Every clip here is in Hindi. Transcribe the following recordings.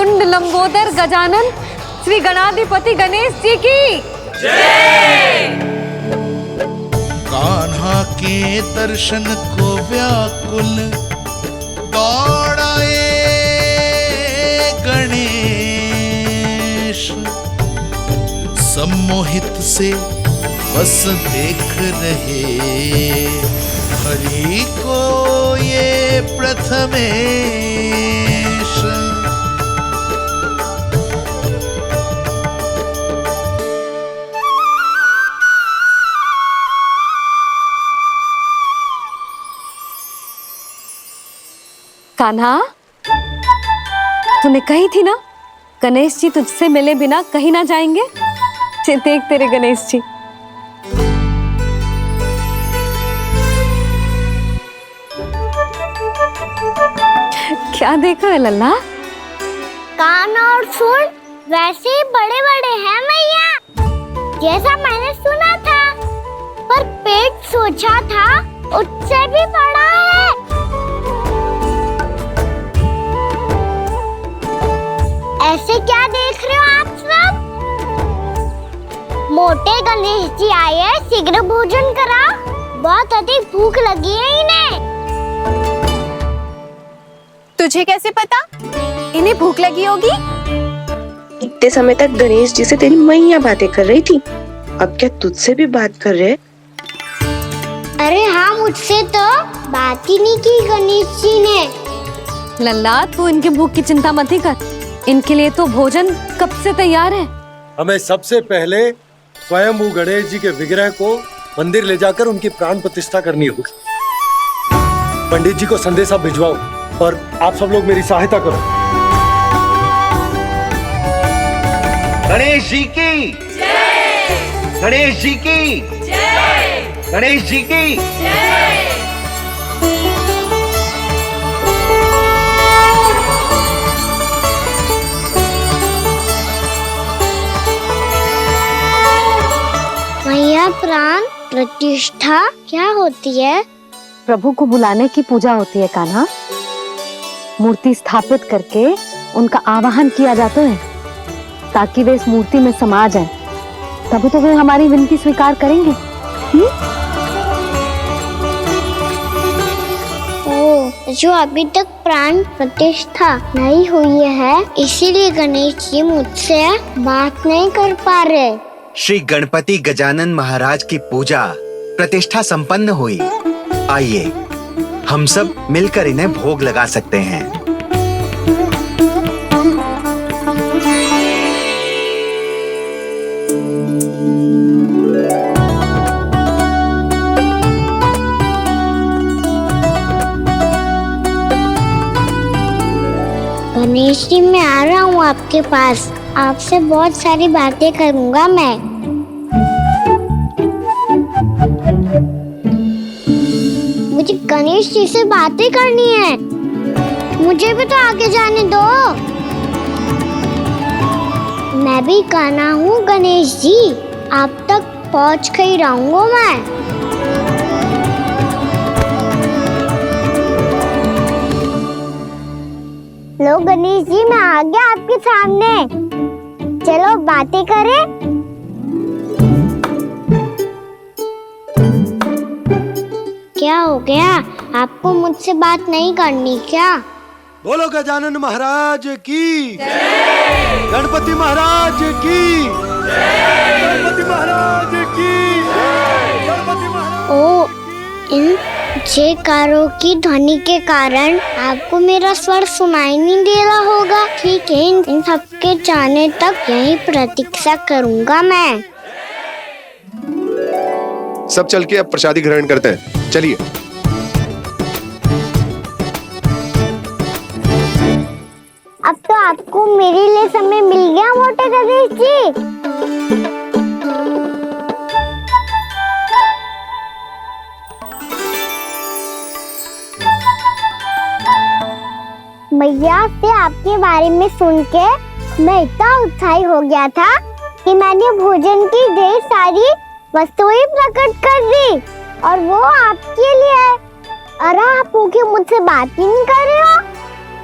वक्रतुंड लंबोदर गजानन श्री गणाधिपति गणेश जी की जय। कान्हा के दर्शन को व्याकुल दौड़ाए गणेश, सम्मोहित से बस देख रहे हरि को ये प्रथमेश। कान्हा, तूने कही थी ना गणेश जी तुझसे मिले बिना कहीं ना जाएंगे। देख तेरे गणेश जी। क्या देखा है लल्ला? कान और सुन वैसे ही बड़े बड़े हैं मैया, जैसा मैंने सुना था, पर पेट सोचा था उससे भी बड़ा है। ऐसे क्या देख रहे हो आप सब? मोटे गणेश जी आए हैं, शीघ्र भोजन करा, बहुत अधिक भूख लगी है इन्हें। तुझे कैसे पता इन्हें भूख लगी होगी? इतने समय तक गणेश जी से तेरी मैया बातें कर रही थी, अब क्या तुझसे भी बात कर रहे? अरे हाँ, मुझसे तो बात ही नहीं की गणेश जी ने। लल्ला, तू इनकी भूख की चिंता मत ही कर, इनके लिए तो भोजन कब से तैयार है। हमें सबसे पहले स्वयं गणेश जी के विग्रह को मंदिर ले जाकर उनकी प्राण प्रतिष्ठा करनी होगी। पंडित जी को संदेशा भिजवाओ और आप सब लोग मेरी सहायता करो। गणेश जी की जय। गणेश जी की जय। गणेश जी की जय। मैया, प्राण प्रतिष्ठा क्या होती है? प्रभु को बुलाने की पूजा होती है कान्हा। मूर्ति स्थापित करके उनका आवाहन किया जाता है ताकि वे इस मूर्ति में समा जाएं। तभी तो वे हमारी विनती स्वीकार करेंगे। ओ, जो अभी तक प्राण प्रतिष्ठा नहीं हुई है, इसीलिए गणेश जी मुझसे बात नहीं कर पा रहे। श्री गणपति गजानन महाराज की पूजा प्रतिष्ठा संपन्न हुई। आइए हम सब मिलकर इन्हें भोग लगा सकते हैं। गणेश जी, मैं आ रहा हूँ आपके पास, आपसे बहुत सारी बातें करूँगा मैं। मुझे गणेश जी से बातें करनी है, मुझे भी तो आगे जाने दो। मैं भी कान्हा हूँ गणेश जी, आप तक पहुँच कर ही रहूँगा मैं। लो गणेश जी, मैं आ गया आपके सामने, चलो बातें करें। क्या हो गया, आपको मुझसे बात नहीं करनी क्या? बोलो गजानन महाराज की जय। गणपति महाराज की जय। गणपति महाराज की जय। गणपति महाराज। ओ, इन जयकारों की ध्वनि के कारण आपको मेरा स्वर सुनाई नहीं दे रहा होगा। ठीक है, इन सबके जाने तक यही प्रतीक्षा करूंगा मैं। सब चल के अब प्रसादी ग्रहण करते हैं, चलिए। अब तो आपको मेरे लिए समय मिल गया मोटे गणेश जी। मैया से आपके बारे में सुन के मैं इतना उत्साही हो गया था कि मैंने भोजन की ढेर सारी वस्तुएं प्रकट कर दी, और वो आपके लिए है। अरे आप भूखे मुझसे बात ही नहीं कर रहे हो।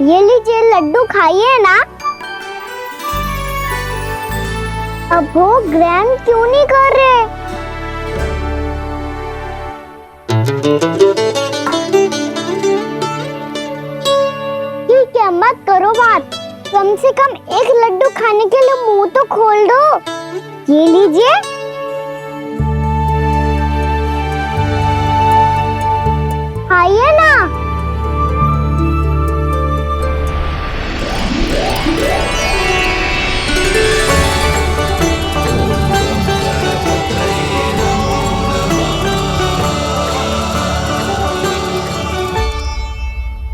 ये लीजिए लड्डू खाइए ना, अब वो ग्रैंड क्यों नहीं कर रहे? ठीक है, मत करो बात। कम से कम एक लड्डू खाने के लिए मुंह तो खोल दो। ये लीजिए। खाइए ना।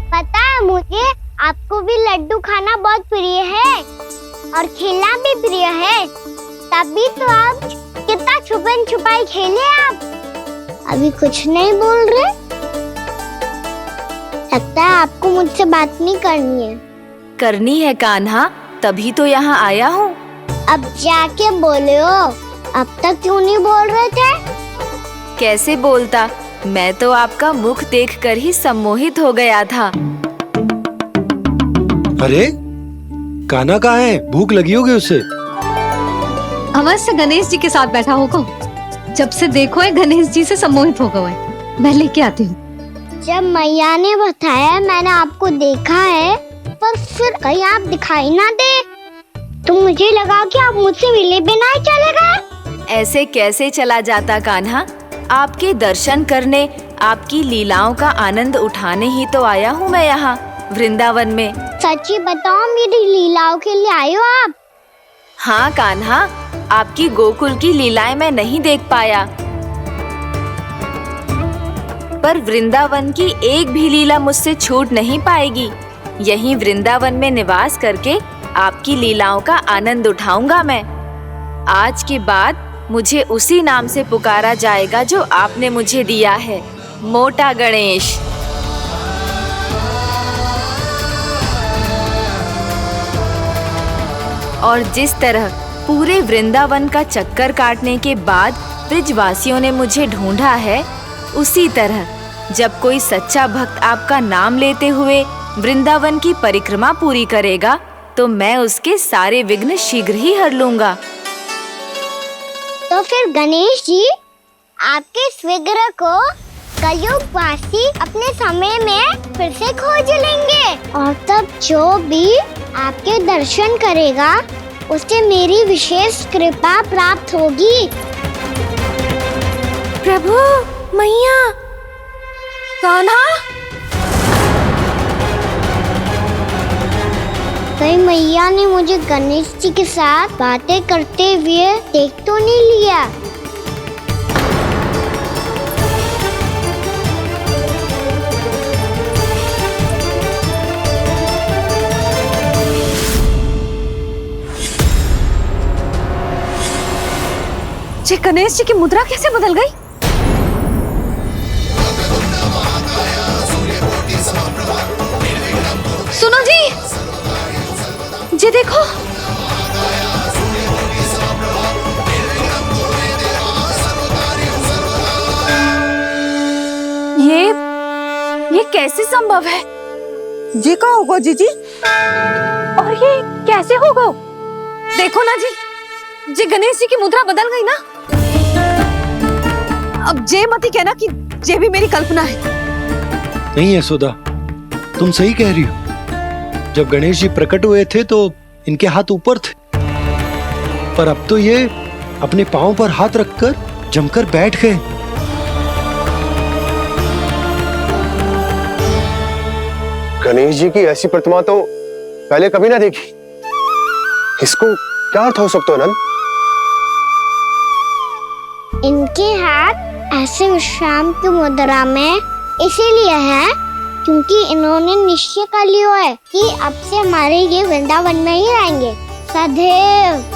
पता है मुझे, आपको भी लड्डू खाना बहुत प्रिय है और खेलना भी प्रिय है। तभी तो आप कितना छुपन छुपाई खेले आप। अभी कुछ नहीं बोल रहे। लगता है आपको मुझसे बात नहीं करनी है। करनी है कान्हा, तभी तो यहाँ आया हूँ। अब जाके बोलो। अब तक क्यों नहीं बोल रहे थे? कैसे बोलता, मैं तो आपका मुख देखकर ही सम्मोहित हो गया था। अरे कान्हा कहाँ है? भूख लगी होगी उसे। अवश्य गणेश जी के साथ बैठा होगा। जब से देखो है गणेश जी से सम्मोहित हो गए। मैं लेके आती हूँ। जब मैया ने बताया मैंने आपको देखा है, पर फिर कहीं आप दिखाई ना दे, तो मुझे लगा कि आप मुझसे मिले बिना ही चले गए। ऐसे कैसे चला जाता कान्हा? आपके दर्शन करने, आपकी लीलाओं का आनंद उठाने ही तो आया हूँ मैं यहाँ वृंदावन में। सच्ची बताओ, मेरी लीलाओं के लिए आए हो आप? हाँ कान्हा, आपकी गोकुल की लीलाएं मैं नहीं देख पाया, पर वृंदावन की एक भी लीला मुझसे छूट नहीं पाएगी। यहीं वृंदावन में निवास करके आपकी लीलाओं का आनंद उठाऊंगा मैं। आज के बाद मुझे उसी नाम से पुकारा जाएगा जो आपने मुझे दिया है, मोटा गणेश। और जिस तरह पूरे वृंदावन का चक्कर काटने के बाद ब्रिजवासियों ने मुझे ढूंढा है, उसी तरह जब कोई सच्चा भक्त आपका नाम लेते हुए वृंदावन की परिक्रमा पूरी करेगा, तो मैं उसके सारे विघ्न शीघ्र ही हर लूंगा। तो फिर गणेश जी, आपके इस विग्रह को कलयुगवासी अपने समय में फिर से खोज लेंगे, और तब जो भी आपके दर्शन करेगा उसे मेरी विशेष कृपा प्राप्त होगी। प्रभु, मैया, कान्हा। कहीं मैया ने मुझे गणेश जी के साथ बातें करते हुए देख तो नहीं लिया? जी गणेश जी की मुद्रा कैसे बदल गई? सुनो जी, जी देखो। ये कैसे संभव है? जी का होगा जीजी? और ये कैसे होगा? देखो ना जी गणेश जी की मुद्रा बदल गई ना। अब जे मती कहना कि जे भी मेरी कल्पना है। नहीं यशोदा, तुम सही कह रही हो। जब गणेश जी प्रकट हुए थे तो इनके हाथ ऊपर थे, पर अब तो ये अपने पांव पर हाथ रखकर जमकर बैठ गए। गणेश जी की ऐसी प्रतिमा तो पहले कभी ना देखी। इसको क्या अर्थ हो सकता है नंद? इनके हाथ ऐसे विश्राम की मुद्रा में इसीलिए है क्योंकि इन्होंने निश्चय कर लिया है कि अब से हमारे ये वृंदावन में ही रहेंगे सदैव।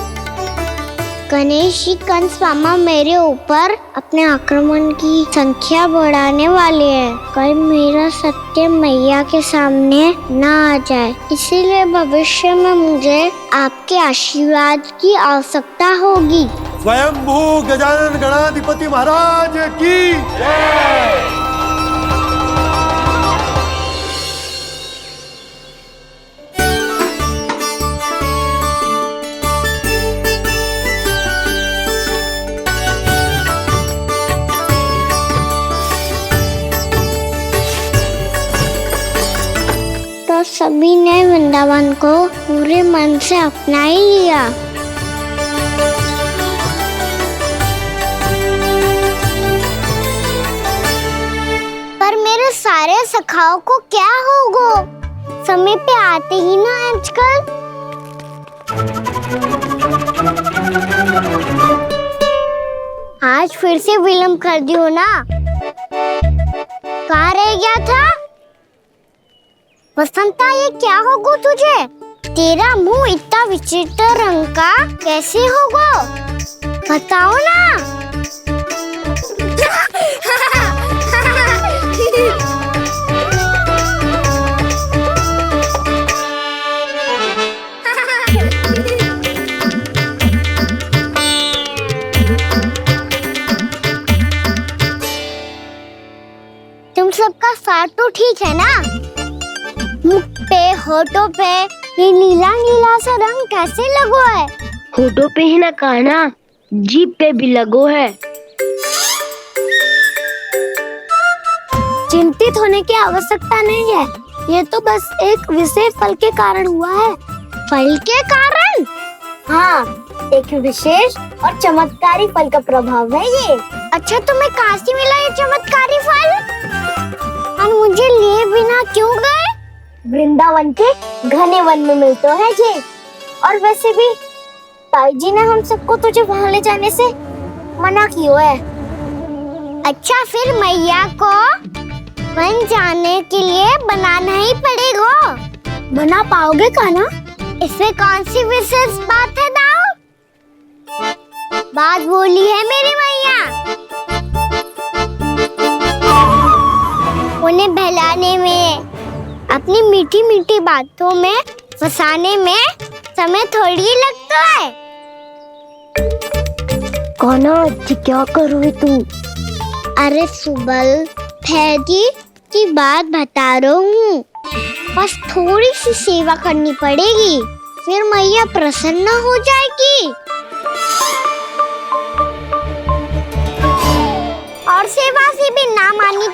गणेश जी कंस मामा मेरे ऊपर अपने आक्रमण की संख्या बढ़ाने वाले हैं। कल मेरा सत्य मैया के सामने ना आ जाए, इसीलिए भविष्य में मुझे आपके आशीर्वाद की आवश्यकता होगी। स्वयंभू गजानन गणाधिपति महाराज की जय। सभी ने वृंदावन को पूरे मन से अपना ही लिया। पर मेरे सारे सखाओं को क्या होगा? समय पे आते ही ना आजकल। आज फिर से विलम्ब कर दियो ना। कहाँ रह गया था? वसंता, ये क्या होगा तुझे? तेरा मुंह इतना विचित्र रंग का कैसे होगा? बताओ ना। तुम सबका स्वाद तो ठीक है ना? मुख पे, होठों पे ये नीला नीला सा रंग कैसे लगो है? होठों पे ही ना कान्हा, जीभ पे भी लगो है। चिंतित होने की आवश्यकता नहीं है। ये तो बस एक विशेष फल के कारण हुआ है। फल के कारण? हाँ, एक विशेष और चमत्कारी फल का प्रभाव है ये। अच्छा, तुम्हें कहाँ से मिला ये चमत्कारी फल? और मुझे लिए बिना क्यों गए? वृंदावन के घने वन में मिलते है ये। और वैसे भी ताई जी ने हम सबको तुझे वहाँ ले जाने से मना किया है। अच्छा, फिर मैया को वन जाने के लिए बनाना ही पड़ेगा। बना पाओगे कान्हा? इसमें कौन सी विशेष बात है दाऊ? बात बोली है मेरी मैया। उन्हें बहलाने में, अपनी मीठी मीठी बातों में फंसाने में समय थोड़ी लगता है। कान्हा, क्या कर रही तू? अरे सुबल, फैजी की बात बता रहा हूँ। बस थोड़ी सी सेवा करनी पड़ेगी, फिर मैया प्रसन्न हो जाएगी। और सेवा से भी ना मानी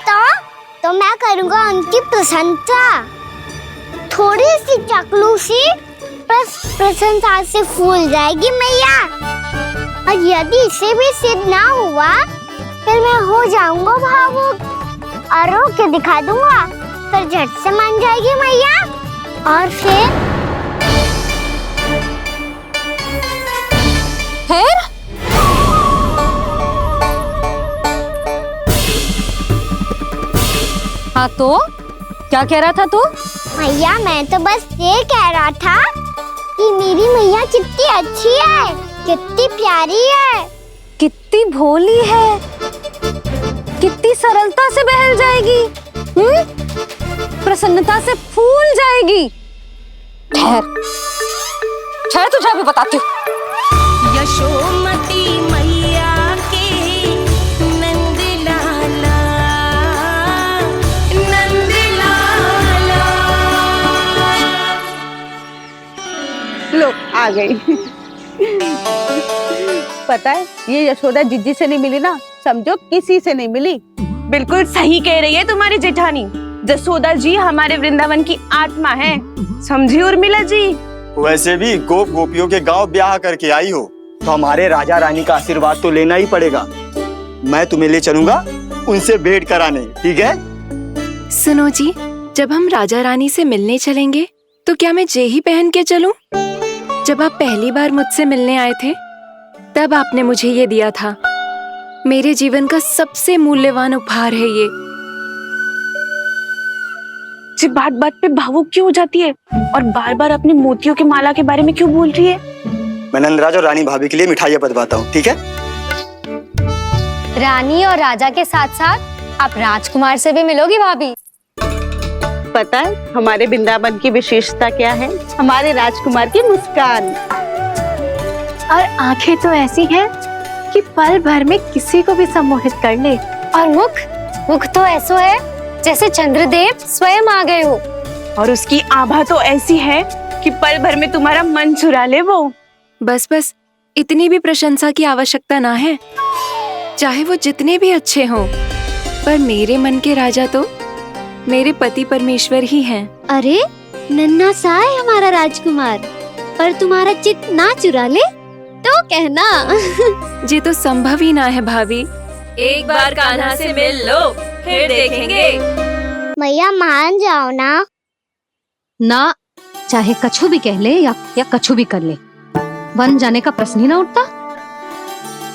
तो मैं करूँगा उनकी प्रशंसा। थोड़ी सी चकलूसी बस प्रशंसा से फूल जाएगी मैया। और यदि इसे भी सिद्ध ना हुआ, फिर मैं हो जाऊंगा भावुक और रो के दिखा दूंगा। फिर झट से मान जाएगी मैया। और फिर हाँ, तो क्या कह रहा था तू? मैया, मैं तो बस ये कह रहा था कि मेरी मैया कितनी अच्छी है, कितनी प्यारी है, कितनी भोली है, कितनी सरलता से बहल जाएगी, प्रसन्नता से फूल जाएगी। ठहर ठहर, तुझे अभी बताती हूँ। यशोमती मैया के नंद लाला, नंद लाला। लो, आ गई। पता है, ये यशोदा जिज्जी से नहीं मिली ना, समझो किसी से नहीं मिली। बिल्कुल सही कह रही है तुम्हारी जेठानी। जसोदा जी हमारे वृंदावन की आत्मा है, समझी उर्मिला जी। वैसे भी गोप गोपियों के गांव ब्याह करके आई हो, तो हमारे राजा रानी का आशीर्वाद तो लेना ही पड़ेगा। मैं तुम्हें ले चलूंगा उनसे भेंट कराने, ठीक है? सुनो जी, जब हम राजा रानी से मिलने चलेंगे तो क्या मैं जे ही पहन के चलूं? जब आप पहली बार मुझसे मिलने आए थे तब आपने मुझे ये दिया था। मेरे जीवन का सबसे मूल्यवान उपहार है ये। जी बात बात पे भावुक क्यों हो जाती है और बार बार अपने मोतियों के माला के बारे में क्यों बोल रही है? मैं नंदराज और रानी भाभी के लिए मिठाइयाँ बंटवाता हूँ, ठीक है? रानी और राजा के साथ साथ आप राजकुमार से भी मिलोगी भाभी। पता है हमारे वृंदावन की विशेषता क्या है? हमारे राजकुमार की मुस्कान। और आंखें तो ऐसी हैं कि पल भर में किसी को भी सम्मोहित कर ले। और मुख तो ऐसा है जैसे चंद्रदेव स्वयं आ गए हो। और उसकी आभा तो ऐसी है कि पल भर में तुम्हारा मन चुरा ले वो। बस बस, इतनी भी प्रशंसा की आवश्यकता ना है। चाहे वो जितने भी अच्छे हों, पर मेरे मन के राजा तो मेरे पति परमेश्वर ही हैं। अरे, नन्हा सा है हमारा राजकुमार, पर तुम्हारा चित ना चुरा ले तो कहना। ये तो संभव ही ना है भाभी। एक बार कान्हा से मिल लो, फिर देखेंगे। मैया मान जाओ ना। ना, चाहे कछु भी कह ले या कछु भी कर ले, वन जाने का प्रश्न ही ना उठता।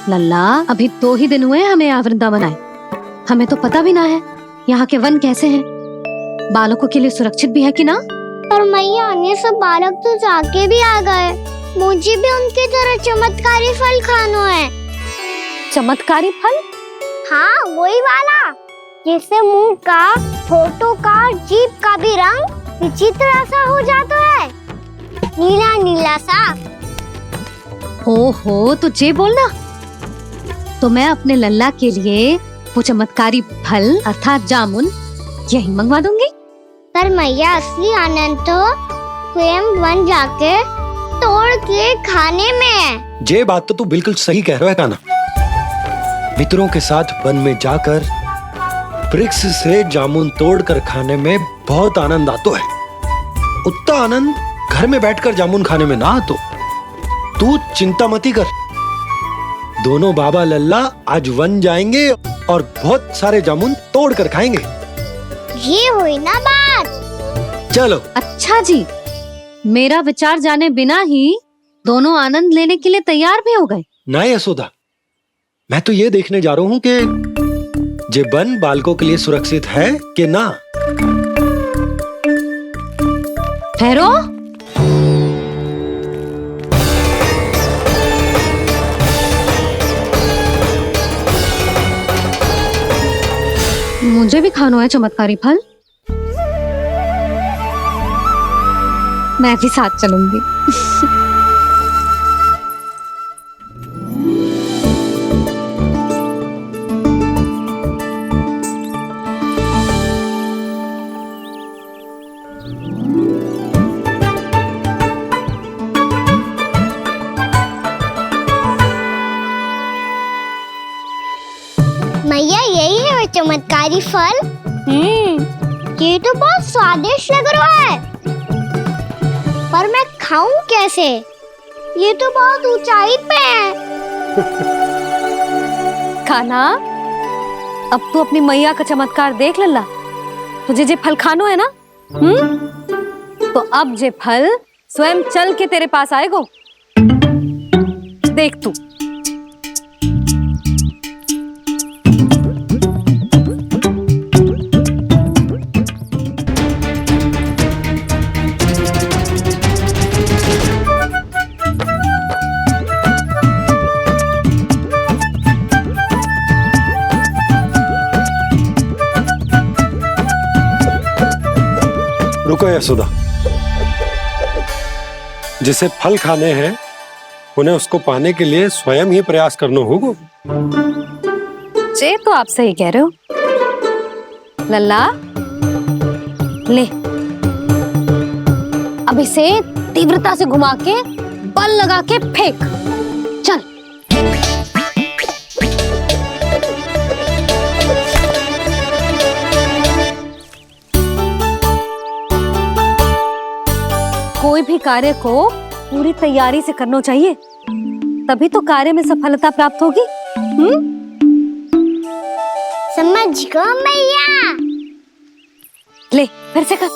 लल्ला, अभी 2 ही दिन हुए हमें यहाँ वृंदावन आए, हमें तो पता भी ना है यहाँ के वन कैसे हैं, बालकों के लिए सुरक्षित भी है कि ना। पर मैया अन्य सब बालक तो जाके भी आ गए, मुझे भी उनकी तरह चमत्कारी फल खाना है। चमत्कारी फल? हाँ, वही वाला जिससे मुंह का, होठों का, जीभ का भी रंग विचित्र सा हो जाता है, नीला नीला सा। हो तो जे बोलना, तो मैं अपने लल्ला के लिए वो चमत्कारी फल अर्थात जामुन यही मंगवा दूंगी। पर मैया असली आनंद तो स्वयं वन जाके तोड़ के खाने में है। ये बात तो तू बिल्कुल सही कह रहा है कान्हा। मित्रों के साथ वन में जाकर वृक्ष से जामुन तोड़कर खाने में बहुत आनंद आता है। उतना आनंद घर में बैठकर जामुन खाने में ना आतो। तू चिंता मती कर, दोनों बाबा लल्ला आज वन जाएंगे और बहुत सारे जामुन तोड़ कर खाएंगे। ये हुई ना बात। चलो। अच्छा जी, मेरा विचार जाने बिना ही दोनों आनंद लेने के लिए तैयार भी हो गए। ना यशोदा, मैं तो ये देखने जा रहा हूँ कि ये वन बालकों के लिए सुरक्षित है कि ना। ठहरो, मुझे भी खाना है चमत्कारी फल, मैं भी साथ चलूंगी। मैया यही है वो चमत्कारी फल। ये तो बहुत स्वादिष्ट लग रहा है, पर मैं खाऊं कैसे? ये तो बहुत ऊंचाई पे है। कान्हा, अब तू अपनी मैया का चमत्कार देख लल्ला। तुझे जे फल खानो है ना, तो अब जे फल स्वयं चल के तेरे पास आएगो। देख तू। रुको यशोदा, जिसे फल खाने हैं उन्हें उसको पाने के लिए स्वयं ही प्रयास करना होगा। जे तो आप सही कह रहे हो लल्ला। ले, अब इसे तीव्रता से घुमा के बल लगा के फेंक। चल। कोई भी कार्य को पूरी तैयारी से करना चाहिए, तभी तो कार्य में सफलता प्राप्त होगी। समझ गो मैया। ले, फिर से कर।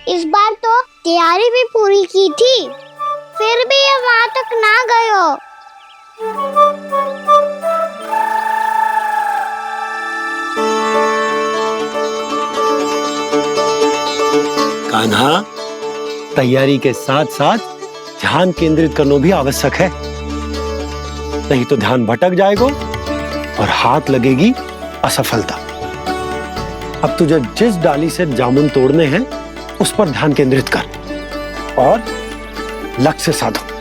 इस बार तो तैयारी भी पूरी की थी, फिर भी ये वहां तक ना गए हो। कान्हा, तैयारी के साथ साथ ध्यान केंद्रित करना भी आवश्यक है, नहीं तो ध्यान भटक जाएगा और हाथ लगेगी असफलता। अब तुझे जिस डाली से जामुन तोड़ने हैं उस पर ध्यान केंद्रित कर और लक्ष्य साधो।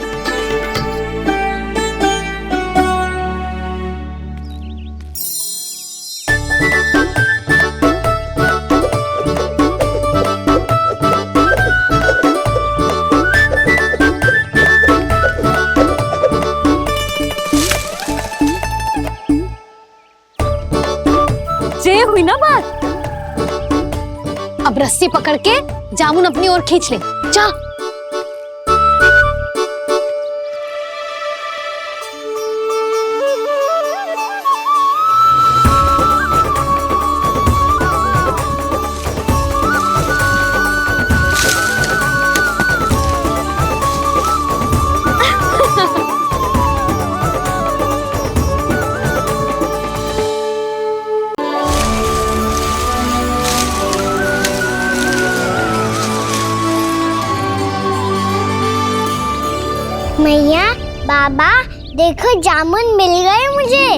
रस्सी पकड़ के जामुन अपनी ओर खींच ले। जा। मैया, बाबा, देखो जामुन मिल गए मुझे।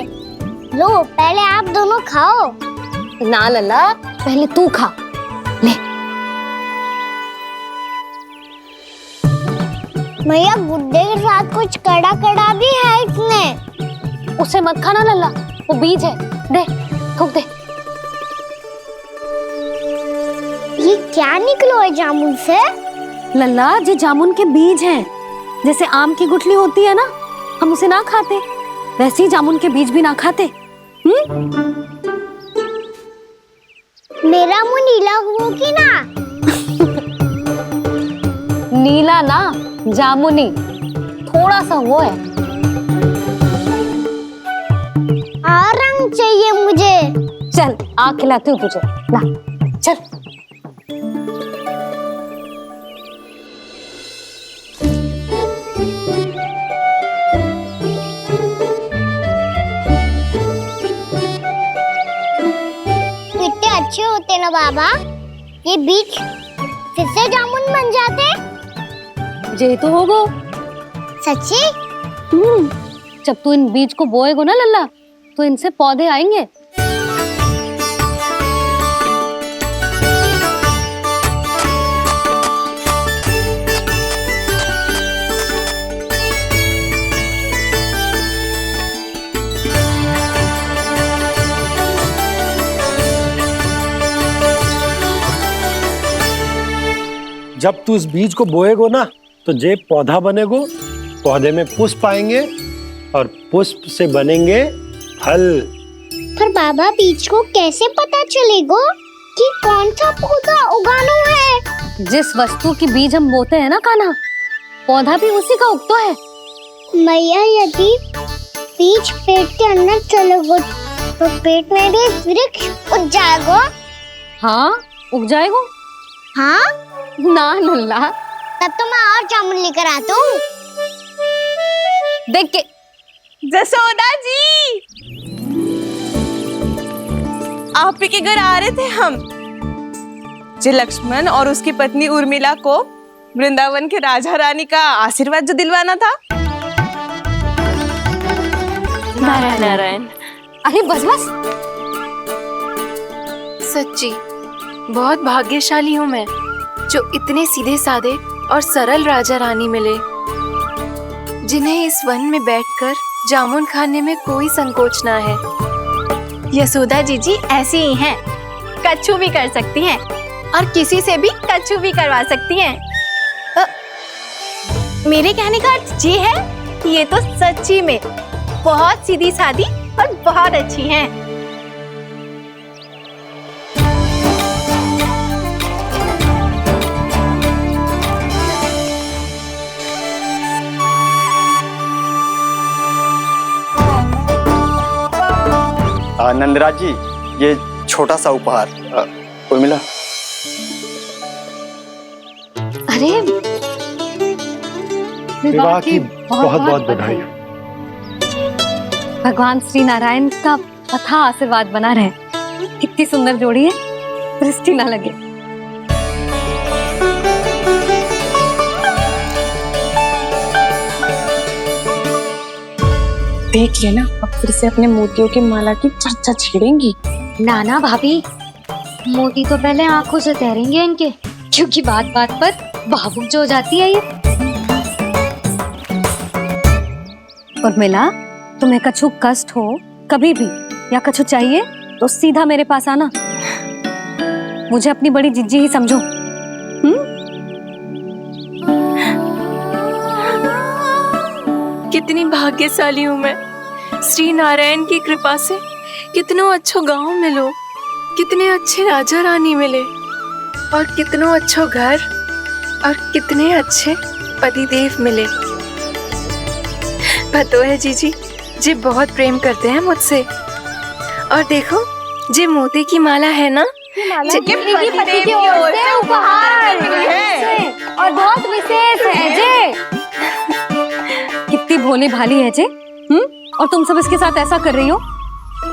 लो, पहले आप दोनों खाओ। ना लल्ला, पहले तू खा ले। मैया, गुड्डे के साथ कुछ कड़ा कड़ा भी है इसमें। उसे मत खाना लल्ला, वो बीज है। दे, थूक दे। ये क्या निकलो है जामुन से? लल्ला, ये जामुन के बीज हैं। जैसे आम की गुठली होती है ना, हम उसे ना खाते, वैसे ही जामुन के बीज भी ना खाते। मेरा मुंह नीला हुआ कि ना? नीला ना, जामुनी, थोड़ा सा वो है। और रंग चाहिए मुझे। चल, आ खिलाती हूँ तुझे। ला, चल। अच्छे होते ना बाबा, ये बीज फिर से जामुन बन जाते। जे तो होगो। सच्ची? जब तू इन बीज को बोएगो ना लल्ला, तो इनसे पौधे आएंगे। जब तू इस बीज को बोएगो ना, तो जे पौधा बनेगो, पौधे में पुष्प आएंगे और पुष्प से बनेंगे फल। पर बाबा, बीज को कैसे पता चलेगा कि कौन सा पौधा उगाना है? जिस वस्तु की बीज हम बोते हैं ना कान्हा, पौधा भी उसी का उगता है। मैया, यदि बीज पेट के अंदर चलेगा तो पेट में भी वृक्ष उग जाएगा। हाँ, उग जाएगा। हाँ ना लल्ला, तब तो मैं और जामुन लेकर आता हूँ। देख के। जसोदा जी, आप ही के घर आ रहे थे हम। जो लक्ष्मण और उसकी पत्नी उर्मिला को वृंदावन के राजा रानी का आशीर्वाद जो दिलवाना था। नारायण नारायण। अरे बस बस। सच्ची बहुत भाग्यशाली हूँ मैं, जो इतने सीधे साधे और सरल राजा रानी मिले, जिन्हें इस वन में बैठकर जामुन खाने में कोई संकोच ना है। यशोदा जीजी ऐसी ही हैं, कच्छू भी कर सकती हैं और किसी से भी कच्छू भी करवा सकती हैं। मेरे कहने का अर्थ ये है, ये तो सच्ची में बहुत सीधी सादी और बहुत अच्छी हैं। नंदराज जी, ये छोटा सा उपहार। उर्मिला। अरे, विवाह की बहुत बहुत बधाई। भगवान श्री नारायण का अथाह आशीर्वाद बना रहे। कितनी सुंदर जोड़ी है, दृष्टि ना लगे। देख लेना, अब फिर से अपने मोतियों की माला की चर्चा छेड़ेंगी। नाना भाभी, मोती तो पहले आंखों से तैरेंगे इनके, क्योंकि बात बात पर भावुक जो हो जाती है ये। उर्मिला, तुम्हें कछु कष्ट हो कभी भी या कछु चाहिए तो सीधा मेरे पास आना। मुझे अपनी बड़ी जिज्जी ही समझो। कितनी भाग्यशाली हूँ मैं, श्री नारायण की कृपा से कितनों अच्छो गांव मिलो, कितने अच्छे राजा रानी मिले। और कितनो अच्छो घर और कितने अच्छे पतिदेव मिले। पतो है जीजी, जी बहुत प्रेम करते हैं मुझसे। और देखो, जी मोती की माला है ना, पति की ओर से उपहार है और बहुत विशेष है जे। कितनी भोली भाली है जे। और तुम सब इसके साथ ऐसा कर रही हो।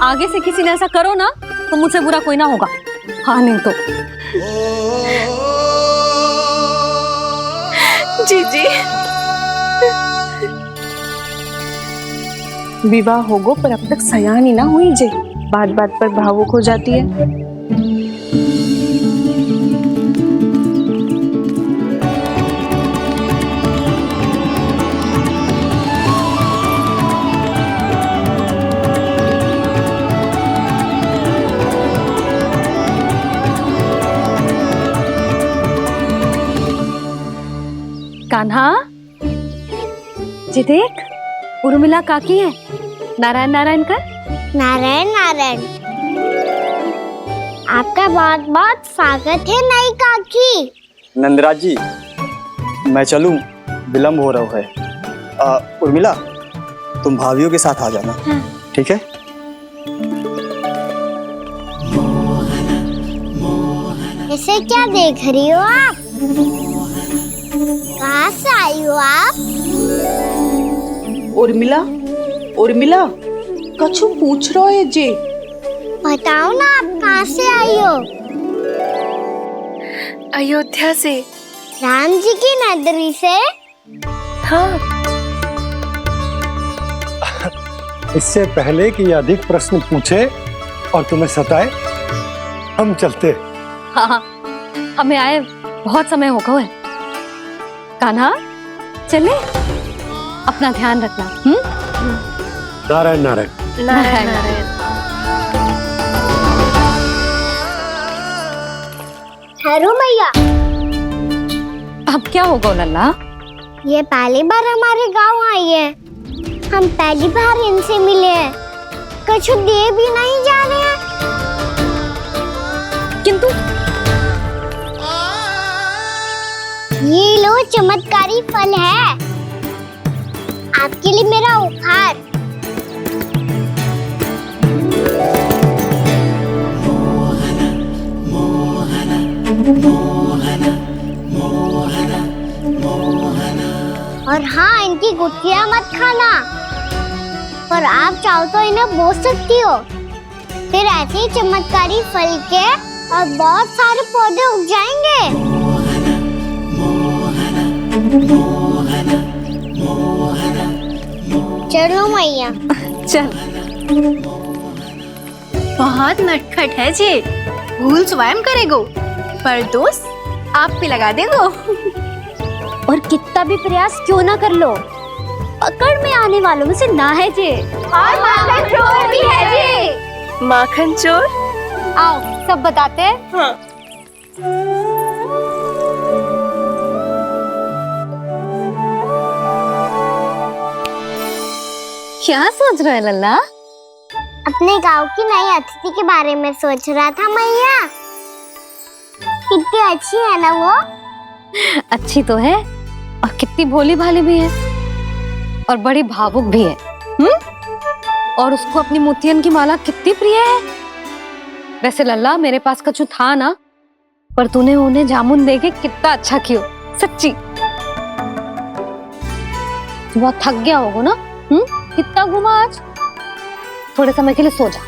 आगे से किसी ने ऐसा करो ना तो मुझसे बुरा कोई ना होगा। हाँ नहीं तो जीजी विवाह होगो पर अब तक सयान ही ना हुई जे, बात बात पर भावुक हो जाती है। कान्हा जी देख, उर्मिला काकी है। नारायण नारायण कर। नारायण नारायण। आपका बहुत बहुत स्वागत है नई काकी। नंदराज जी, मैं चलूं, विलम्ब हो रहा है। उर्मिला, तुम भाभियों के साथ आ जाना। ठीक है? इसे क्या देख रही हो आप? कहाँ से आई हो आप? उर्मिला, उर्मिला, कछु पूछ रहा है जे। बताओ ना, आप कहाँ से आई हो? अयोध्या से। राम जी की नगरी से? हाँ। इससे पहले कि ये अधिक प्रश्न पूछे और तुम्हें सताए, हम चलते। हाँ, हमें आए बहुत समय हो गया है। कान्हा चले, अपना ध्यान रखना। नारायण नारायण। नारायण नारायण। ठहरो मैया। अब क्या होगा लल्ला? ये पहली बार हमारे गांव आई है। हम पहली बार इनसे मिले हैं। कछु दे भी नहीं जा रहे हैं। किंतु ये लो, चमत्कारी फल है आपके लिए मेरा उपहार। और हाँ, इनकी गुठलियां मत खाना। पर आप चाहो तो इन्हें बोल सकती हो। फिर ऐसे ही चमत्कारी फल के और बहुत सारे पौधे उग जाएंगे। चलो मैया। चल। बहुत नटखट है जे, भूल स्वयं करेगो पर दोस्त आप पे लगा देगो। और कितना भी प्रयास क्यों ना कर लो, पकड़ में आने वालों में से ना है जे। और माखन चोर भी है जे। माखन चोर? आओ सब बताते हैं। हाँ। क्या सोच रहे लल्ला? अपने गांव की नई अतिथि के बारे में सोच रहा था मैया। कितनी अच्छी है ना वो? अच्छी तो है और कितनी भोली भाली भी है और बड़ी भावुक भी है। और उसको अपनी मोतियन की माला कितनी प्रिय है। वैसे लल्ला, मेरे पास कछु था ना, पर तूने उन्हें जामुन देके कितना अच्छा किया। सच्ची बहुत थक गया होगा ना? कितना घुमा आज। थोड़े समय के लिए सो जा।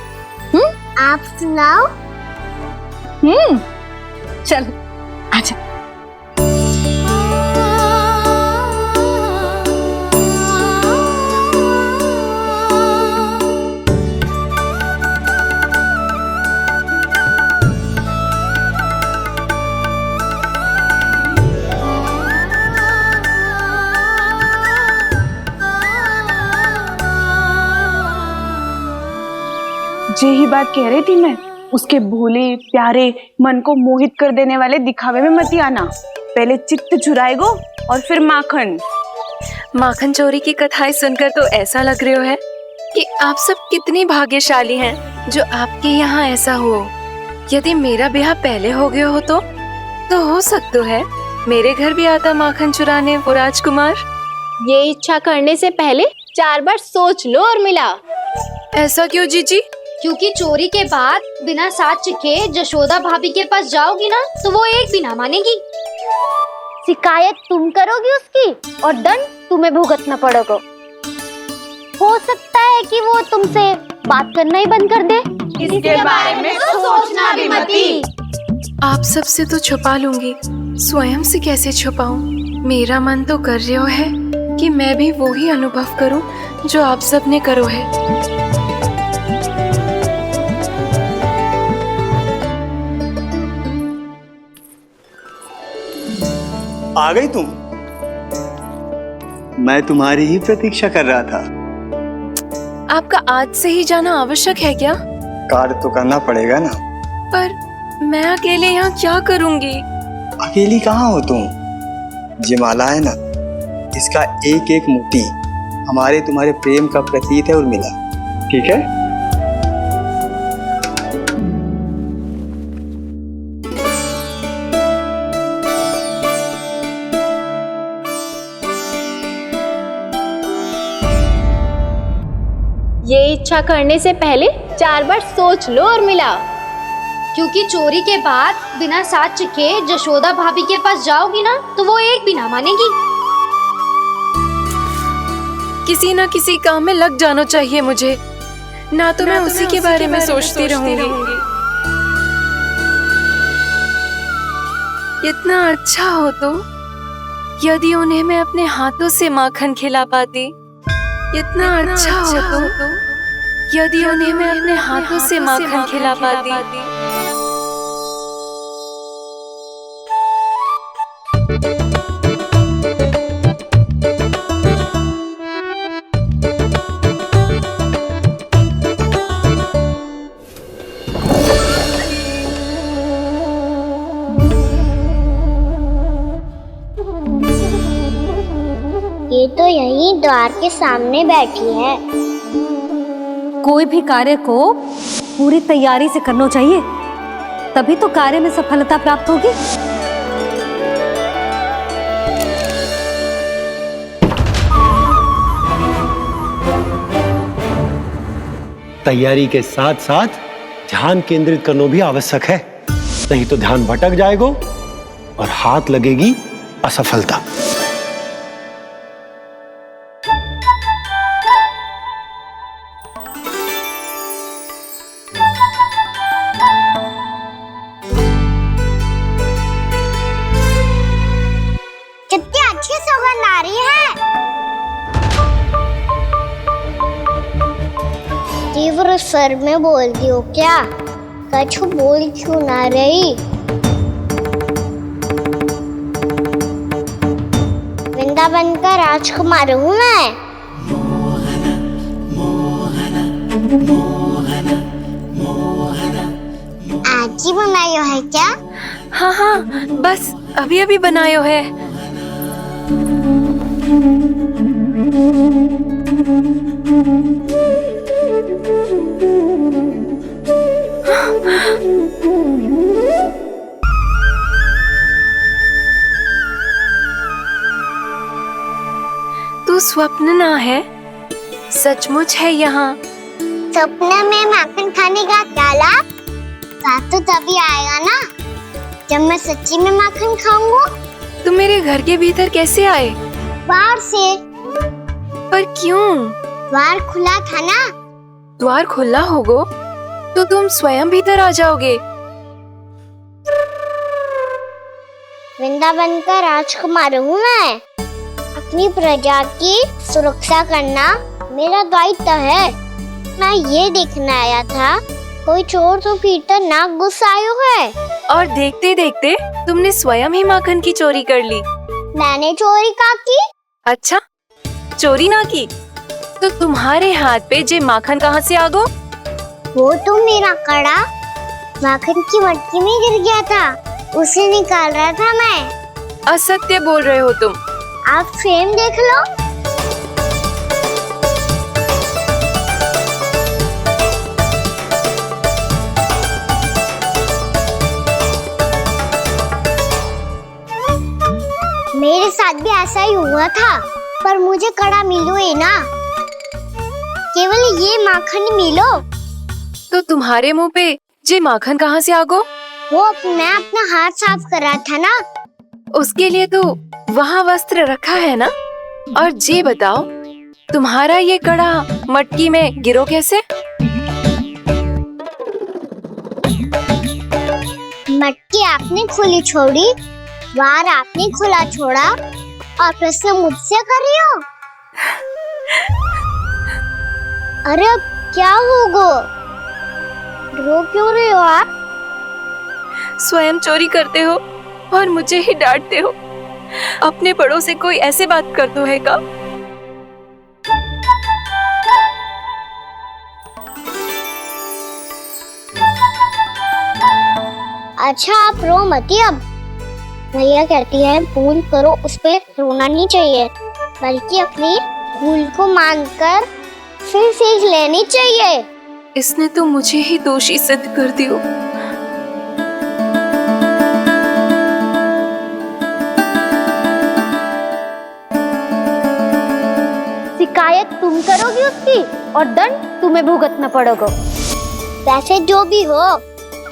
आप सुनाओ। चल आजा। यही बात कह रही थी मैं, उसके भोले प्यारे मन को मोहित कर देने वाले दिखावे में मत आना। पहले चित्त चुराएगो और फिर माखन। माखन चोरी की कथाएं सुनकर तो ऐसा लग रहा है कि आप सब कितनी भाग्यशाली हैं जो आपके यहाँ ऐसा हो। यदि मेरा ब्याह पहले हो गया हो तो तो हो सकता है मेरे घर भी आता माखन चुराने वो राजकुमार। ये इच्छा करने से पहले 4 बार सोच लो और मिला। ऐसा क्यों जीजी? क्योंकि चोरी के बाद बिना साथ के जशोदा भाभी के पास जाओगी ना तो वो एक भी ना मानेगी। शिकायत तुम करोगी उसकी और दंड तुम्हें भुगतना पड़ेगा। हो सकता है कि वो तुमसे बात करना ही बंद कर दे। इसके बारे में तो सोचना भी मती। आप सबसे तो छुपा लूंगी, स्वयं से कैसे छुपाऊं? मेरा मन तो कर रहा है कि मैं भी वो ही अनुभव करूं जो आप सब ने करो है। आ गई तुम? मैं तुम्हारी ही प्रतीक्षा कर रहा था। आपका आज से ही जाना आवश्यक है क्या? कार्य तो करना पड़ेगा ना। पर मैं अकेले यहाँ क्या करूँगी? अकेली कहाँ हो तुम? ये माला है ना, इसका एक एक मोती हमारे तुम्हारे प्रेम का प्रतीक है उर्मिला, ठीक है? ये इच्छा करने से पहले 4 बार सोच लो और मिला। क्योंकि चोरी के बाद बिना साथ के जशोदा भाभी के पास जाओगी ना तो वो एक भी ना मानेगी। किसी ना किसी काम में लग जाना चाहिए मुझे, ना तो मैं उसी के बारे में सोचती रहूंगी। इतना अच्छा हो तो यदि उन्हें मैं अपने हाथों से माखन खिला पाती। इतना अच्छा हो तो यदि उन्हें मैं अपने हाथों से माखन खिला पाती। ये तो यही द्वार के सामने बैठी है। कोई भी कार्य को पूरी तैयारी से करना चाहिए, तभी तो कार्य में सफलता प्राप्त होगी। तैयारी के साथ साथ ध्यान केंद्रित करना भी आवश्यक है, नहीं तो ध्यान भटक जाएगा और हाथ लगेगी असफलता। कितनी अच्छी सुगंध आ रही है। तीव्र स्वर में बोलती हो क्या? कछु बोल क्यों ना रही? वृंदावन का राजकुमार हूँ मैं। आज ही बनायो है क्या? हाँ हाँ, बस अभी अभी बनायो है। तू स्वप्न ना है, सचमुच है यहाँ। सपने में माखन खाने का क्या लाभ? स्वाद तो तभी आएगा ना जब मैं सच्ची में माखन खाऊंगा। तुम मेरे घर के भीतर कैसे आए? बाहर से। पर क्यों? द्वार खुला था ना। द्वार खुला होगा तो तुम स्वयं भीतर आ जाओगे। वृंदावन का राजकुमार हूँ मैं। अपनी प्रजा की सुरक्षा करना मेरा दायित्व है। मैं ये देखने आया था कोई चोर तो भीतर ना घुस आयो है। और देखते देखते तुमने स्वयं ही माखन की चोरी कर ली। मैंने चोरी का की? अच्छा, चोरी ना की तो तुम्हारे हाथ पे जे माखन कहाँ से आ गो? वो तो मेरा कड़ा माखन की मटकी में गिर गया था, उसे निकाल रहा था मैं। असत्य बोल रहे हो तुम। आप स्वयं देख लो। हुआ था, पर मुझे कड़ा मिलो ही ना, केवल ये माखन मिलो। तो तुम्हारे मुंह पे ये माखन कहाँ से आ गो? वो मैं अपना हाथ साफ कर रहा था ना। उसके लिए तो वहाँ वस्त्र रखा है ना। और ये बताओ, तुम्हारा ये कड़ा मटकी में गिरो कैसे? मटकी आपने खुली छोड़ी, वार आपने खुला छोड़ा, और प्रश्न मुझसे कर रही हो? अरे अब क्या होगा? रो क्यों रहे हो आप? स्वयं चोरी करते हो और मुझे ही डांटते हो। अपने बड़ों से कोई ऐसे बात कर दो है का? अच्छा आप रो मती अब। भैया कहती है भूल करो, उस पे रोना नहीं चाहिए, बल्कि अपनी भूल को मानकर फिर सीख लेनी चाहिए। इसने तो मुझे ही दोषी सिद्ध कर दियो। शिकायत तुम करोगी उसकी और दंड तुम्हें भुगतना पड़ेगा। वैसे जो भी हो,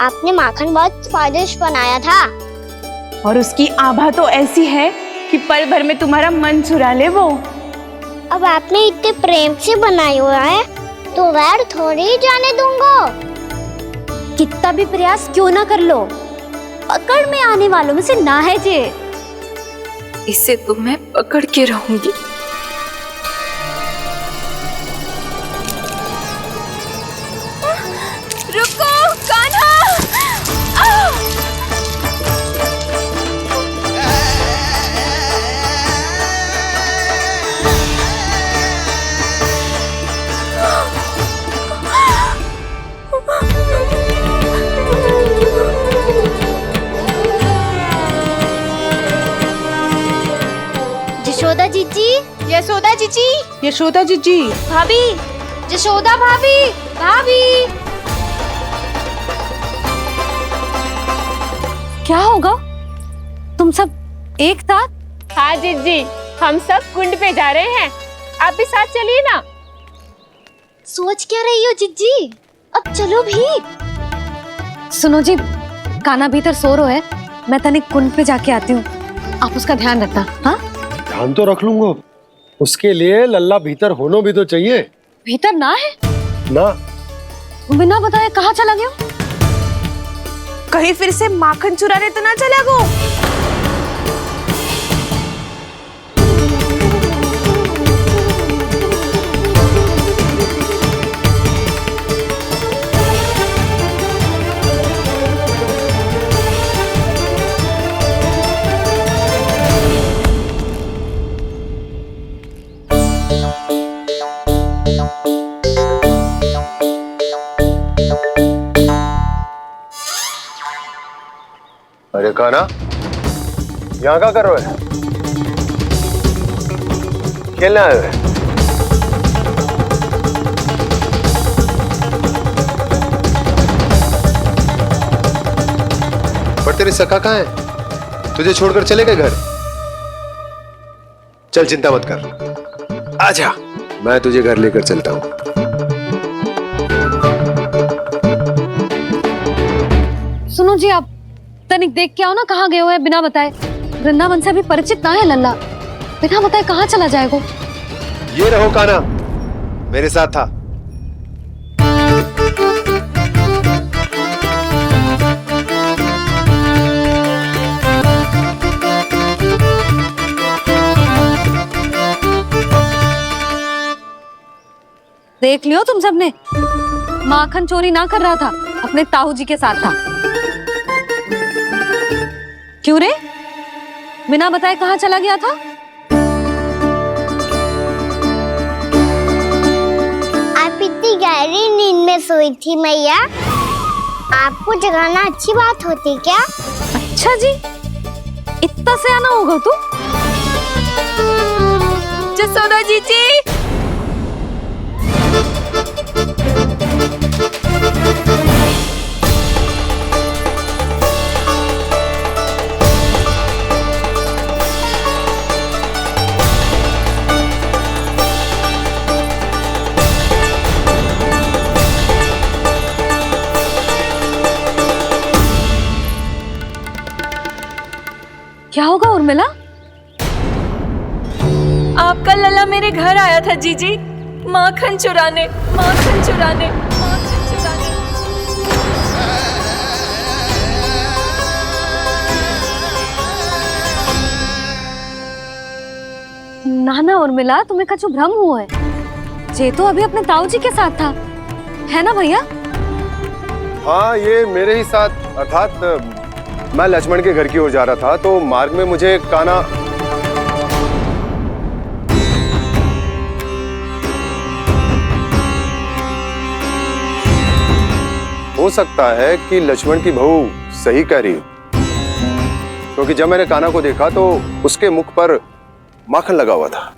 आपने माखन बहुत स्वादिष्ट बनाया था। और उसकी आभा तो ऐसी है कि पल भर में तुम्हारा मन चुरा ले वो। अब आपने इतने प्रेम से बनाया हुआ है तो वैर थोड़ी ही जाने दूंगा। कितना भी प्रयास क्यों ना कर लो, पकड़ में आने वालों में से ना है जे। इसे तो मैं पकड़ के रहूंगी। रुको कान्हा! यशोदा जीजी, यशोदा जीजी, यशोदा जीजी, भाभी, यशोदा भाभी, भाभी। क्या होगा? तुम सब एक साथ? हाँ जीजी, हम सब कुंड पे जा रहे हैं, आप भी साथ चलिए ना। सोच क्या रही हो जीजी? अब चलो भी। सुनो जी, कान्हा भीतर सो रहा है, मैं तनिक कुंड पे जाके आती हूँ, आप उसका ध्यान रखना। हाँ, ध्यान तो रख लूंगा, उसके लिए लल्ला भीतर होना भी तो चाहिए। भीतर ना है ना? बिना बताए कहाँ चला गया? कहीं फिर से माखन चुराने तो ना चला गो? अरे कान्हा, यहाँ क्या कर रहे हो? खेलने आए हुए? पर तेरी सखा कहाँ है? तुझे छोड़कर चले गए घर? चल चिंता मत कर, आजा, मैं तुझे घर लेकर चलता हूँ। सुनो जी, आप तनिक देख के आओ ना, कहाँ गए हुए बिना बताए। वृंदावन से अभी परिचित ना है लल्ला, बिना बताए कहाँ चला जाएगा? ये रहो कान्हा, मेरे साथ था। देख लियो तुम सबने, माखन चोरी ना कर रहा था, अपने ताऊ जी के साथ था। क्यों रे, बिना बताए कहाँ चला गया था? आप इतनी गहरी नींद में सोई थी मैया, आपको जगाना अच्छी बात होती क्या? अच्छा जी, इतना सयाना होगा तू? यशोदा जीजी, क्या होगा उर्मिला? आपका लल्ला मेरे घर आया था जीजी, माखन चुराने, माखन चुराने, माखन चुराने। ना ना उर्मिला, तुम्हें कछु भ्रम हुआ है। जे तो अभी अपने ताऊ जी के साथ था, है ना भैया? हाँ, ये मेरे ही साथ, अर्थात मैं लक्ष्मण के घर की ओर जा रहा था तो मार्ग में मुझे कान्हा हो सकता है कि लक्ष्मण की बहू सही कह रही हो, क्योंकि जब मैंने कान्हा को देखा तो उसके मुख पर माखन लगा हुआ था।